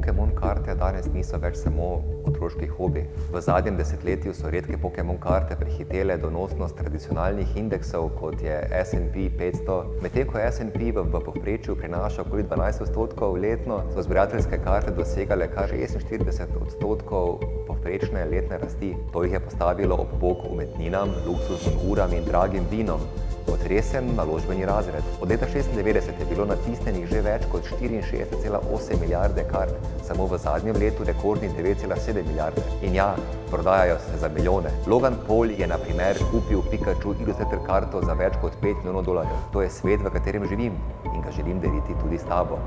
Pokémon karte danes niso več samo otroški hobi. V zadnjem desetletju so redke Pokémon karte prehitele donosnost tradicionalnih indeksov, kot je S&P 500. Medtem ko S&P v povprečju prinaša okoli 12% letno, so zbirateljske karte dosegale kar 46% povprečne letne rasti. To jih je postavilo ob bok umetninam, luksuznim uram in dragim vinom, kot resen naložbeni razred. Od leta 1996 je bilo natisnjenih že več kot 64,8 milijarde kart, samo v zadnjem letu rekordnih 9,7 milijarde. In ja, prodajajo se za milijone. Logan Paul je na primer kupil Pikachu Illustrator karto za več kot $5 milijonov. To je svet, v katerem živim in ga želim deliti tudi s tabo.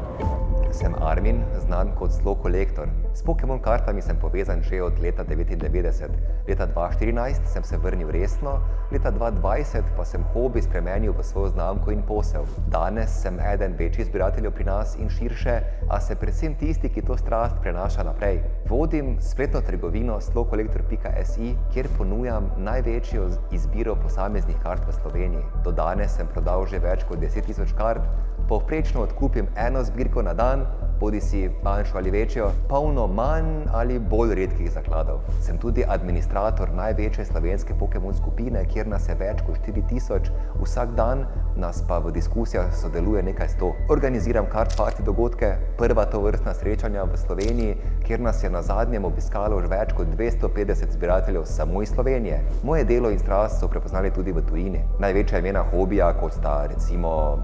Sem Armin, znan kot Slow Collector. S Pokémon kartami sem povezan že od leta 1999. Leta 2014 sem se vrnil resno, leta 2020 pa sem hobi spremenil v svojo znamko in posel. Danes sem eden večjih zbirateljev pri nas in širše, a se predvsem tisti, ki to strast prenaša naprej. Vodim spletno trgovino slowcollector.si, kjer ponujam največjo izbiro posameznih kart v Sloveniji. Do danes sem prodal že več kot 10.000 kart. Povprečno odkupim eno zbirko na dan, bodisi manjšo ali večjo, polno manj ali bolj redkih zakladov. Sem tudi administrator največje slovenske Pokémon skupine, kjer nas je več kot 4.000, vsak dan nas pa v diskusijah sodeluje nekaj 100. Organiziram kart party dogodke, prva tovrstna srečanja v Sloveniji, kjer nas je na zadnjem obiskalo že več kot 250 zbirateljev samo iz Slovenije. Moje delo in strast so prepoznali tudi v tujini. Največja imena hobija, kot sta recimo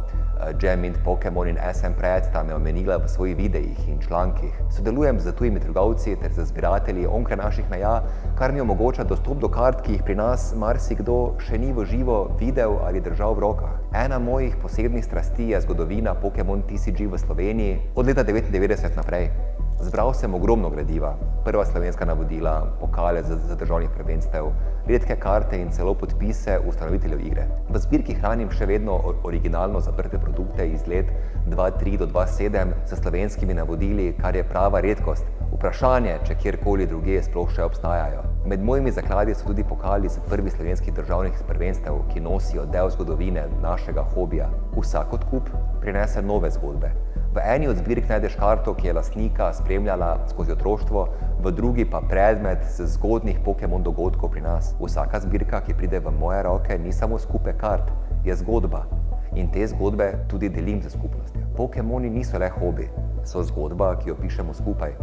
Jamint, Pokémon in SM Pred, sta me omenila v svojih videih in člankih. Sodelujem z tujimi trgovci ter z zbiratelji onkraj naših meja, kar mi omogoča dostop do kart, ki jih pri nas marsikdo še ni v živo videl ali držal v rokah. Ena mojih posebnih strasti je zgodovina Pokémon TCG v Sloveniji od leta 1999 naprej. Zbral sem ogromno gradiva, prva slovenska navodila, pokale za državnih prvenstev, redke karte in celo podpise ustanoviteljev igre. V zbirki hranim še vedno originalno zaprte produkte iz let 2003 do 2007 s slovenskimi navodili, kar je prava redkost. Vprašanje, če kjerkoli drugje sploh še obstajajo. Med mojimi zakladi so tudi pokali z prvih slovenskih državnih prvenstev, ki nosijo del zgodovine našega hobija. Vsak odkup prinese nove zgodbe. V eni od zbirk najdeš karto, ki je lastnika spremljala skozi otroštvo, v drugi pa predmet z zgodnjih Pokémon dogodkov pri nas. Vsaka zbirka, ki pride v moje roke, ni samo skupek kart, je zgodba. In te zgodbe tudi delim z skupnostjo. Pokémoni niso le hobi, so zgodba, ki jo pišemo skupaj.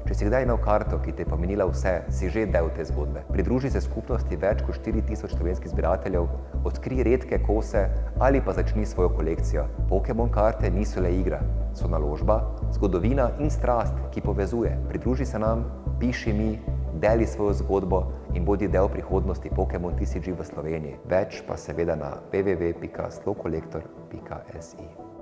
Če si kdaj imel karto, ki te je pomenila vse, si že del te zgodbe. Pridruži se skupnosti več kot 4.000 slovenskih zbirateljev, odkrij redke kose ali pa začni svojo kolekcijo. Pokémon karte niso le igra, so naložba, zgodovina in strast, ki povezuje. Pridruži se nam, piši mi, deli svojo zgodbo in bodi del prihodnosti Pokémon TCG v Sloveniji. Več pa seveda na www.slowcollector.si.